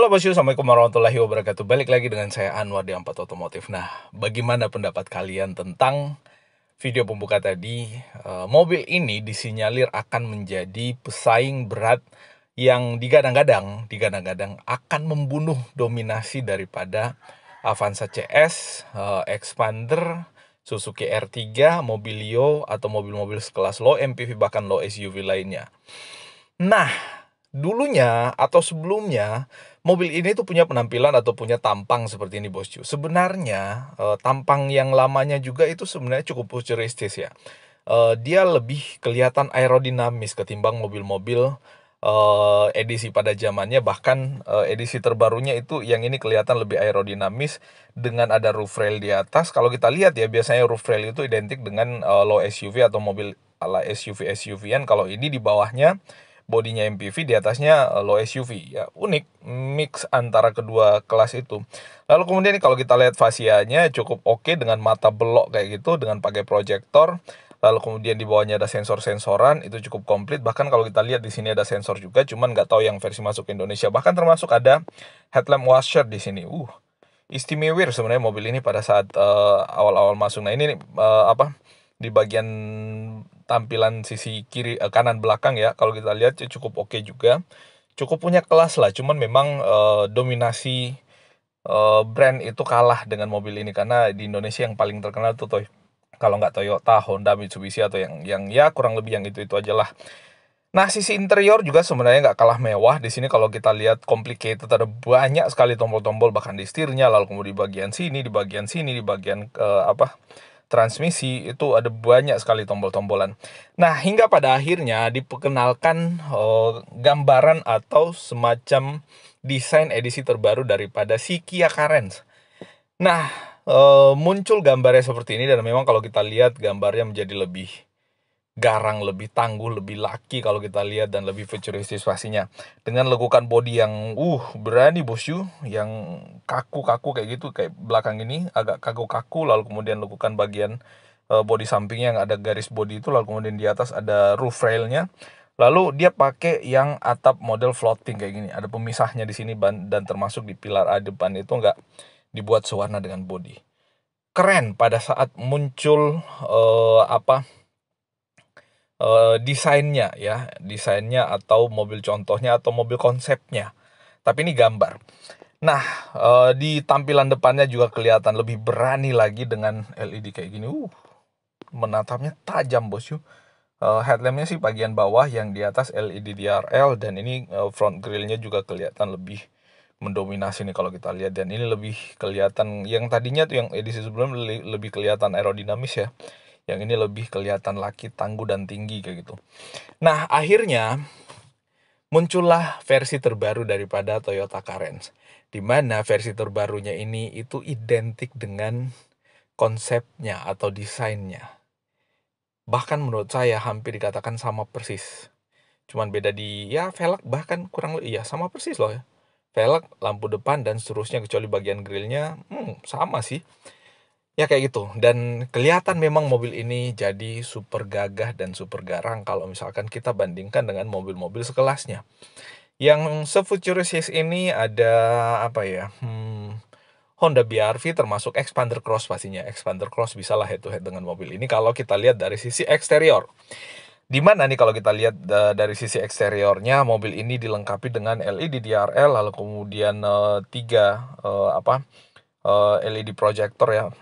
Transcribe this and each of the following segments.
Halo bosku, assalamualaikum warahmatullahi wabarakatuh. Balik lagi dengan saya Anwar di Ampat Otomotif. Nah, bagaimana pendapat kalian tentang video pembuka tadi? Mobil ini disinyalir akan menjadi pesaing berat yang digadang-gadang akan membunuh dominasi daripada Avanza CS, Expander, Suzuki R3, Mobilio, atau mobil-mobil sekelas low MPV bahkan low SUV lainnya. Nah, dulunya atau sebelumnya mobil ini tuh punya penampilan atau punya tampang seperti ini bosku. Sebenarnya tampang yang lamanya juga itu sebenarnya cukup futuristis ya. Dia lebih kelihatan aerodinamis ketimbang mobil-mobil edisi pada zamannya. Bahkan edisi terbarunya itu yang ini kelihatan lebih aerodinamis dengan ada roof rail di atas. Kalau kita lihat ya, biasanya roof rail itu identik dengan low SUV atau mobil ala SUV-SUV-an. Kalau ini di bawahnya bodinya MPV, di atasnya low SUV. Ya, unik, mix antara kedua kelas itu. Lalu kemudian kalau kita lihat fasianya cukup oke dengan mata belok kayak gitu, dengan pakai proyektor. Lalu kemudian di bawahnya ada sensor-sensoran, itu cukup komplit. Bahkan kalau kita lihat di sini ada sensor juga, cuman nggak tahu yang versi masuk Indonesia. Bahkan termasuk ada headlamp washer di sini. Istimewa sebenarnya mobil ini pada saat awal-awal masuk. Nah ini di bagian tampilan sisi kiri kanan belakang ya, kalau kita lihat cukup oke juga, cukup punya kelas lah. Cuman memang dominasi brand itu kalah dengan mobil ini, karena di Indonesia yang paling terkenal tuh kalau nggak Toyota, Honda, Mitsubishi, atau yang ya kurang lebih yang itu aja lah. Nah, sisi interior juga sebenarnya nggak kalah mewah. Di sini kalau kita lihat complicated, ada banyak sekali tombol-tombol bahkan di setirnya. Lalu kemudian di bagian sini, di bagian transmisi itu ada banyak sekali tombol-tombolan. Nah, hingga pada akhirnya diperkenalkan gambaran atau semacam desain edisi terbaru daripada si Kia Carens. Nah, muncul gambarnya seperti ini, dan memang kalau kita lihat gambarnya menjadi lebih garang, lebih tangguh, lebih laki kalau kita lihat, dan lebih futuristis pastinya. Dengan lekukan bodi yang berani bosku, yang kaku-kaku kayak gitu, kayak belakang ini agak kaku-kaku, lalu kemudian lekukan bagian bodi sampingnya yang ada garis bodi itu, lalu kemudian di atas ada roof railnya. Lalu dia pakai yang atap model floating kayak gini, ada pemisahnya di sini, dan termasuk di pilar A depan itu nggak dibuat sewarna dengan bodi. Keren pada saat muncul desainnya atau mobil contohnya atau mobil konsepnya. Tapi ini gambar. Nah, di tampilan depannya juga kelihatan lebih berani lagi dengan LED kayak gini. Menatapnya tajam bosku. Headlampnya sih bagian bawah, yang di atas LED DRL, dan ini front grillnya juga kelihatan lebih mendominasi nih kalau kita lihat. Dan ini lebih kelihatan, yang tadinya tuh yang edisi sebelum lebih kelihatan aerodinamis ya. Yang ini lebih kelihatan laki, tangguh, dan tinggi kayak gitu. Nah, akhirnya muncullah versi terbaru daripada Toyota Carens, di mana versi terbarunya ini itu identik dengan konsepnya atau desainnya. Bahkan menurut saya hampir dikatakan sama persis. Cuman beda di velg, bahkan kurang lebih sama persis loh ya. Velg, lampu depan, dan seterusnya, kecuali bagian grillnya sama sih. Ya kayak gitu. Dan kelihatan memang mobil ini jadi super gagah dan super garang kalau misalkan kita bandingkan dengan mobil-mobil sekelasnya. Yang sefuturistis ini ada Honda BR-V, termasuk Expander Cross pastinya. Expander Cross bisa lah head to head dengan mobil ini kalau kita lihat dari sisi eksterior. Dimana nih kalau kita lihat dari sisi eksteriornya, mobil ini dilengkapi dengan LED DRL, lalu kemudian 3 LED projector ya.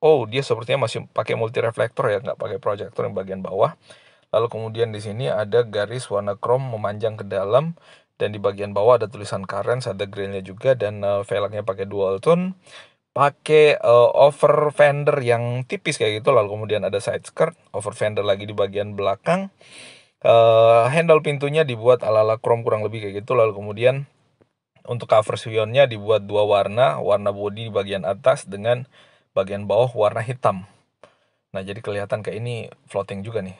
Dia sepertinya masih pakai multi reflektor ya, nggak pakai proyektor yang bagian bawah. Lalu kemudian di sini ada garis warna krom memanjang ke dalam, dan di bagian bawah ada tulisan Carens, ada grillnya juga, dan velgnya pakai dual tone, pakai over fender yang tipis kayak gitu. Lalu kemudian ada side skirt, over fender lagi di bagian belakang. Handle pintunya dibuat ala-ala krom kurang lebih kayak gitu. Lalu kemudian untuk cover spionnya dibuat 2 warna bodi di bagian atas dengan bagian bawah warna hitam. Nah, jadi kelihatan kayak ini floating juga nih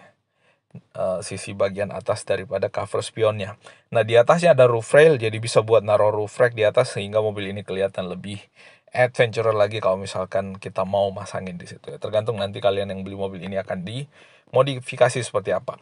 sisi bagian atas daripada cover spionnya. Nah, di atasnya ada roof rail, jadi bisa buat naruh roof rack di atas, sehingga mobil ini kelihatan lebih adventure lagi kalau misalkan kita mau masangin di situ. Tergantung nanti kalian yang beli mobil ini akan dimodifikasi seperti apa.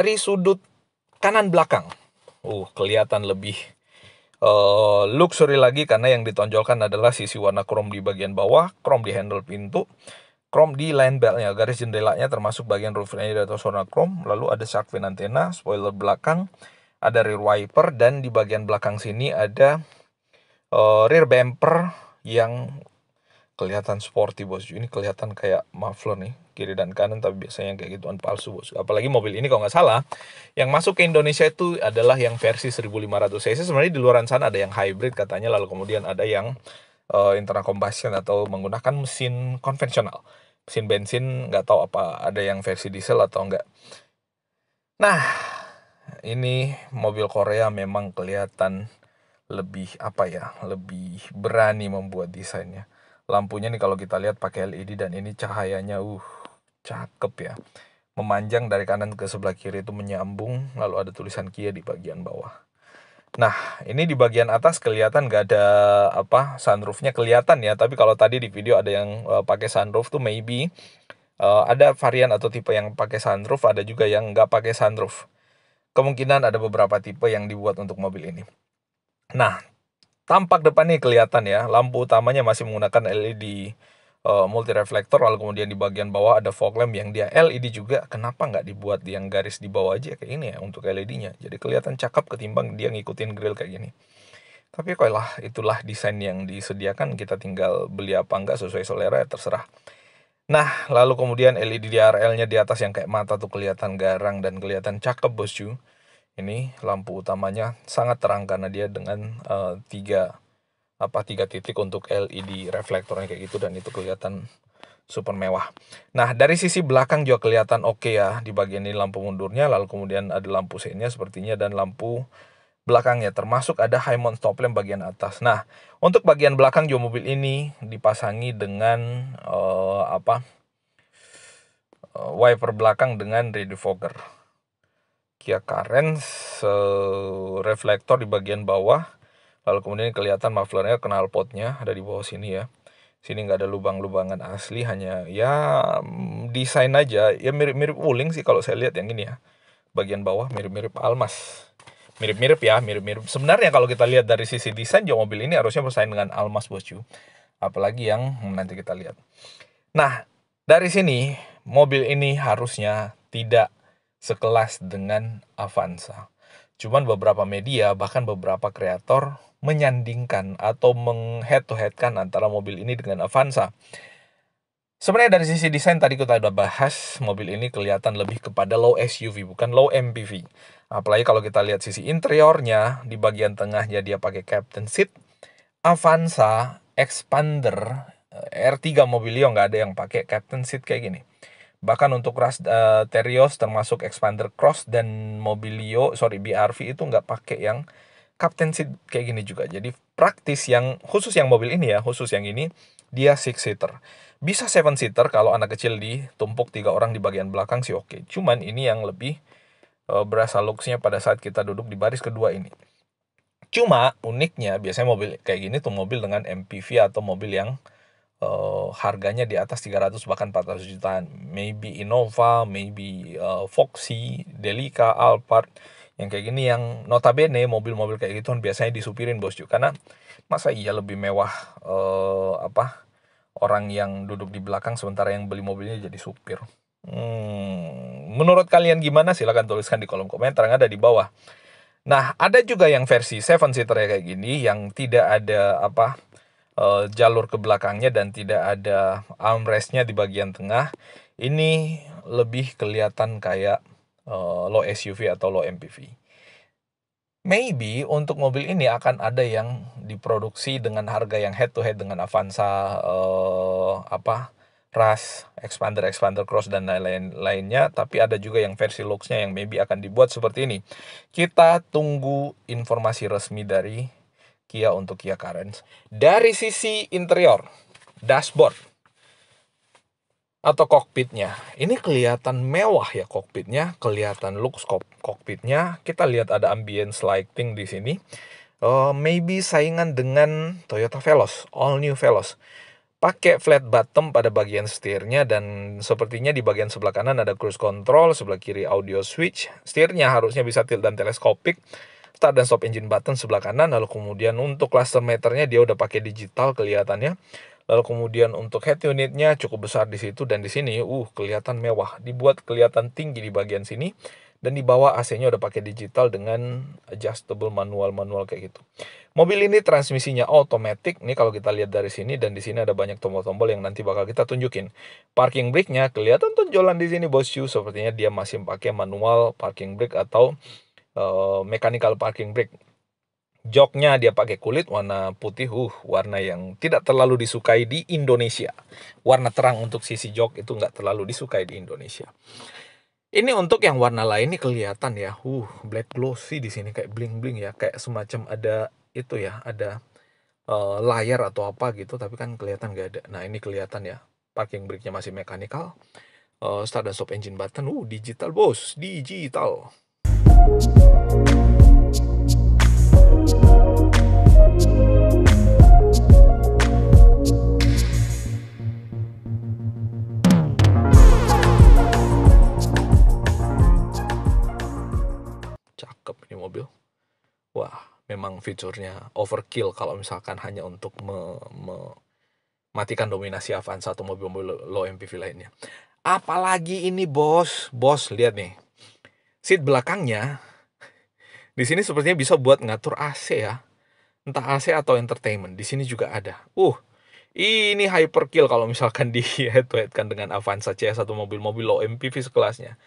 dari sudut kanan belakang, kelihatan lebih luxury lagi karena yang ditonjolkan adalah sisi warna chrome di bagian bawah, chrome di handle pintu, chrome di line beltnya, garis jendelanya termasuk bagian roof rail di atas warna chrome, lalu ada shark fin antena, spoiler belakang, ada rear wiper, dan di bagian belakang sini ada rear bumper yang kelihatan sporty bosku. Ini kelihatan kayak muffler nih, kiri dan kanan, tapi biasanya kayak gituan palsu bosku. Apalagi mobil ini kalau nggak salah yang masuk ke Indonesia itu adalah yang versi 1500 cc. Sebenarnya di luaran sana ada yang hybrid katanya, lalu kemudian ada yang internal combustion atau menggunakan mesin konvensional, mesin bensin. Nggak tahu apa ada yang versi diesel atau enggak. Nah, ini mobil Korea memang kelihatan lebih lebih berani membuat desainnya. Lampunya nih kalau kita lihat pakai LED, dan ini cahayanya cakep ya. Memanjang dari kanan ke sebelah kiri itu menyambung, lalu ada tulisan Kia di bagian bawah. Nah, ini di bagian atas kelihatan nggak ada sunroofnya kelihatan ya, tapi kalau tadi di video ada yang pakai sunroof tuh maybe ada varian atau tipe yang pakai sunroof, ada juga yang nggak pakai sunroof. Kemungkinan ada beberapa tipe yang dibuat untuk mobil ini. Nah, tampak depan nih kelihatan ya, lampu utamanya masih menggunakan LED multi reflektor, lalu kemudian di bagian bawah ada fog lamp yang dia LED juga. Kenapa nggak dibuat yang garis di bawah aja kayak ini ya untuk LED-nya? Jadi kelihatan cakep ketimbang dia ngikutin grill kayak gini. Tapi itulah desain yang disediakan, kita tinggal beli apa enggak sesuai selera ya terserah. Nah, lalu kemudian LED DRL-nya di atas yang kayak mata tuh kelihatan garang dan kelihatan cakep bosku. Ini lampu utamanya sangat terang karena dia dengan tiga titik untuk LED reflektornya kayak gitu, dan itu kelihatan super mewah. Nah, dari sisi belakang juga kelihatan oke ya. Di bagian ini lampu mundurnya, lalu kemudian ada lampu seinnya sepertinya, dan lampu belakangnya termasuk ada high mount stop lamp bagian atas. Nah, untuk bagian belakang juga mobil ini dipasangi dengan wiper belakang dengan rear defogger. Kia Carens reflektor di bagian bawah, lalu kemudian kelihatan mufflernya, knalpotnya ada di bawah sini ya. Sini nggak ada lubang-lubangan asli, hanya ya desain aja ya, mirip-mirip Wuling sih kalau saya lihat yang ini ya. Bagian bawah mirip-mirip Almas, mirip-mirip ya, mirip-mirip. Sebenarnya kalau kita lihat dari sisi desain juga mobil ini harusnya bersaing dengan Almas bosku, apalagi yang nanti kita lihat. Nah, dari sini mobil ini harusnya tidak sekelas dengan Avanza. Cuman beberapa media, bahkan beberapa kreator menyandingkan atau meng-head-to-headkan antara mobil ini dengan Avanza. Sebenarnya dari sisi desain tadi kita udah bahas, mobil ini kelihatan lebih kepada low SUV, bukan low MPV. Apalagi kalau kita lihat sisi interiornya, di bagian tengahnya dia pakai captain seat. Avanza Expander R3 Mobilio nggak ada yang pakai captain seat kayak gini. Bahkan untuk Terios termasuk Expander Cross dan Mobilio, BRV itu nggak pakai yang captain seat kayak gini juga. Jadi praktis, yang khusus yang mobil ini ya, khusus yang ini dia 6-seater. Bisa 7-seater kalau anak kecil ditumpuk 3 orang di bagian belakang sih oke. Cuman ini yang lebih berasa looks-nya pada saat kita duduk di baris kedua ini. Cuma uniknya biasanya mobil kayak gini tuh mobil dengan MPV atau mobil yang harganya di atas 300 bahkan 400 jutaan. Maybe Innova, maybe Foxy, Delica, Alphard. Yang kayak gini, yang notabene mobil-mobil kayak gitu kan biasanya disupirin bosku. Karena masa iya lebih mewah orang yang duduk di belakang sementara yang beli mobilnya jadi supir. Menurut kalian gimana? Silahkan tuliskan di kolom komentar yang ada di bawah. Nah, ada juga yang versi 7-seater ya kayak gini, yang tidak ada jalur ke belakangnya dan tidak ada armrestnya di bagian tengah. Ini lebih kelihatan kayak low SUV atau low MPV. Maybe untuk mobil ini akan ada yang diproduksi dengan harga yang head to head dengan Avanza, Rush, Expander Cross dan lain-lainnya. Tapi ada juga yang versi looks-nya yang maybe akan dibuat seperti ini. Kita tunggu informasi resmi dari Kia untuk Kia Carens. Dari sisi interior, dashboard atau kokpitnya, ini kelihatan mewah ya kokpitnya, kelihatan looks kokpitnya. Kita lihat ada ambience lighting di sini. Maybe saingan dengan Toyota Veloz, all new Veloz. pakai flat bottom pada bagian setirnya, dan sepertinya di bagian sebelah kanan ada cruise control, sebelah kiri audio switch. Setirnya harusnya bisa tilt dan teleskopik. Start dan stop engine button sebelah kanan. Lalu kemudian untuk cluster meternya dia udah pakai digital kelihatannya. Lalu kemudian untuk head unitnya cukup besar di situ, dan di sini kelihatan mewah. Dibuat kelihatan tinggi di bagian sini, dan di bawah AC-nya udah pakai digital dengan adjustable manual kayak gitu. Mobil ini transmisinya otomatis. Nih kalau kita lihat dari sini, dan di sini ada banyak tombol-tombol yang nanti bakal kita tunjukin. Parking brake-nya kelihatan tonjolan di sini bosku. Sepertinya dia masih pakai manual parking brake atau mechanical parking brake. Joknya dia pakai kulit warna putih, warna yang tidak terlalu disukai di Indonesia. Warna terang untuk sisi jok itu nggak terlalu disukai di Indonesia. Ini untuk yang warna lain nih kelihatan ya, black glossy di sini kayak bling-bling ya, kayak semacam ada itu ya, ada layar atau apa gitu, tapi kan kelihatan nggak ada. Nah ini kelihatan ya, parking brake-nya masih mechanical, start dan stop engine button, digital bos, digital. Cakep ini mobil. Wah, memang fiturnya overkill kalau misalkan hanya untuk mematikan dominasi Avanza atau mobil-mobil low MPV lainnya. Apalagi ini bos, lihat nih. Seat belakangnya di sini sepertinya bisa buat ngatur AC ya. Entah AC atau entertainment. Di sini juga ada. Ini hyperkill kalau misalkan di head to head kan dengan Avanza CS atau mobil-mobil low MPV sekelasnya.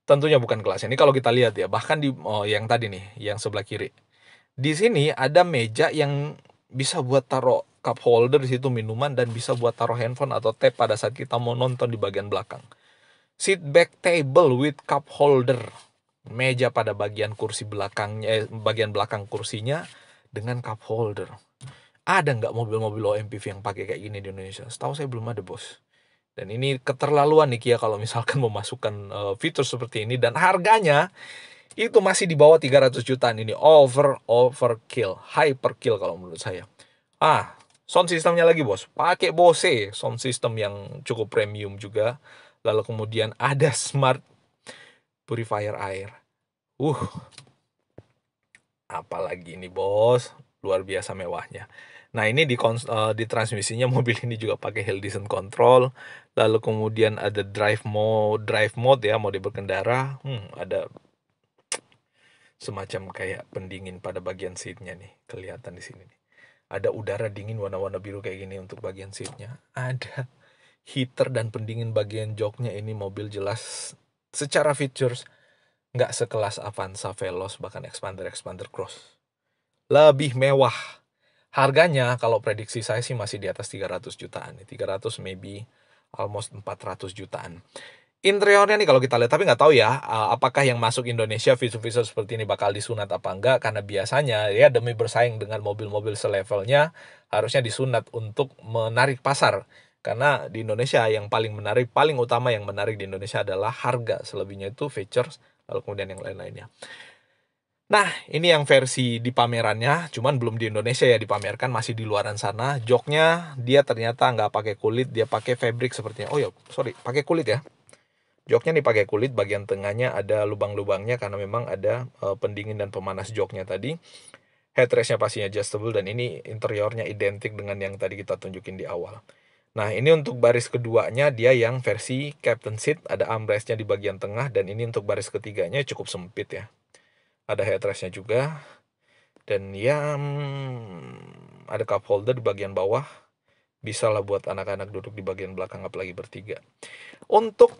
Tentunya bukan kelasnya. Ini kalau kita lihat ya, bahkan di yang tadi nih, yang sebelah kiri. Di sini ada meja yang bisa buat taruh cup holder di situ minuman, dan bisa buat taruh handphone atau tab pada saat kita mau nonton di bagian belakang. Seat back table with cup holder. Meja pada bagian kursi belakangnya, bagian belakang kursinya dengan cup holder. Ada nggak mobil-mobil low MPV yang pakai kayak gini di Indonesia? Setahu saya belum ada bos. Dan ini keterlaluan nih Kia kalau misalkan memasukkan fitur seperti ini, dan harganya itu masih di bawah 300 jutaan. Ini overkill, hyperkill kalau menurut saya. Sound systemnya lagi bos, pakai Bose sound system yang cukup premium juga. Lalu kemudian ada smart purifier air. Apalagi ini bos, luar biasa mewahnya. Nah ini di transmisinya mobil ini juga pakai hill descent control. Lalu kemudian ada drive mode ya, mode berkendara. Ada semacam kayak pendingin pada bagian seatnya nih, kelihatan di sini nih. Ada udara dingin warna-warna biru kayak gini untuk bagian seatnya. Ada heater dan pendingin bagian joknya. Ini mobil jelas secara features nggak sekelas Avanza Veloz, bahkan Expander Cross. Lebih mewah. Harganya kalau prediksi saya sih masih di atas 300 jutaan. 300 maybe almost 400 jutaan. Interiornya nih kalau kita lihat, tapi nggak tahu ya apakah yang masuk Indonesia fitur-fitur seperti ini bakal disunat apa enggak, karena biasanya ya demi bersaing dengan mobil-mobil selevelnya harusnya disunat untuk menarik pasar. Karena di Indonesia yang paling utama yang menarik di Indonesia adalah harga, selebihnya itu features, lalu kemudian yang lain-lainnya. Nah, ini yang versi di pamerannya, cuman belum di Indonesia ya dipamerkan, masih di luaran sana. Joknya dia ternyata nggak pakai kulit, dia pakai fabric sepertinya. Pakai kulit ya. Joknya nih pakai kulit, bagian tengahnya ada lubang-lubangnya karena memang ada pendingin dan pemanas joknya tadi. Headrestnya pastinya adjustable, dan ini interiornya identik dengan yang tadi kita tunjukin di awal. Nah, ini untuk baris keduanya dia yang versi captain seat, ada armrestnya di bagian tengah, dan ini untuk baris ketiganya cukup sempit ya. Ada headrestnya juga, dan ya ada cup holder di bagian bawah. Bisa lah buat anak-anak duduk di bagian belakang, apalagi bertiga. Untuk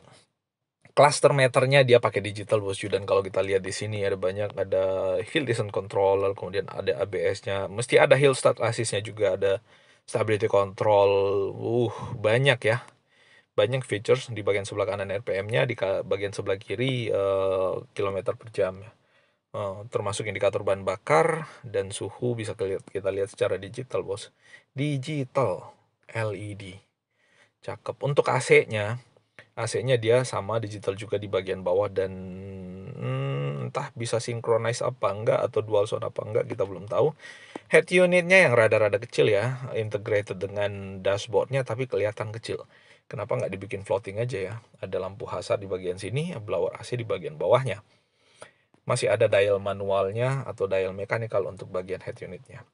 cluster meternya dia pakai digital bosku, dan kalau kita lihat di sini ada hill descent control, lalu kemudian ada ABS-nya, mesti ada hill start assist-nya juga, ada stability control, banyak ya. Banyak features di bagian sebelah kanan RPM-nya, di bagian sebelah kiri kilometer per jam ya. Termasuk indikator bahan bakar dan suhu bisa kita lihat secara digital bos. Digital LED. Cakep. Untuk AC-nya AC-nya dia sama digital juga di bagian bawah, dan entah bisa synchronize apa enggak atau dual sound apa enggak kita belum tahu. Head unitnya yang rada-rada kecil ya, integrated dengan dashboardnya tapi kelihatan kecil. Kenapa nggak dibikin floating aja ya? Ada lampu hazard di bagian sini, blower AC di bagian bawahnya. Masih ada dial manualnya atau dial mechanical untuk bagian head unitnya.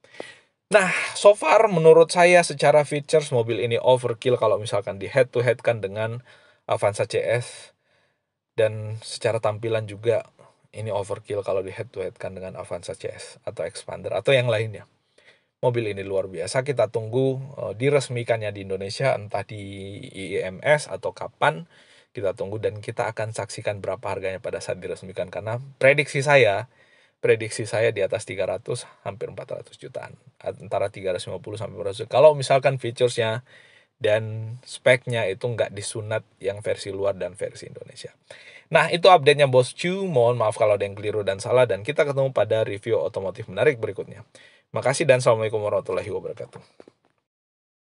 Nah, so far menurut saya secara features mobil ini overkill kalau misalkan di head to head kan dengan Avanza CS, dan secara tampilan juga ini overkill kalau di head to head kan dengan Avanza CS atau Expander atau yang lainnya. Mobil ini luar biasa, kita tunggu diresmikannya di Indonesia, entah di IEMS atau kapan, kita tunggu dan kita akan saksikan berapa harganya pada saat diresmikan, karena prediksi saya di atas 300, hampir 400 jutaan, antara 350 sampai 400. Kalau misalkan featuresnya dan speknya itu nggak disunat yang versi luar dan versi Indonesia. Nah, itu update-nya Boscu. Mohon maaf kalau ada yang keliru dan salah, dan kita ketemu pada review otomotif menarik berikutnya. Makasih dan assalamualaikum warahmatullahi wabarakatuh.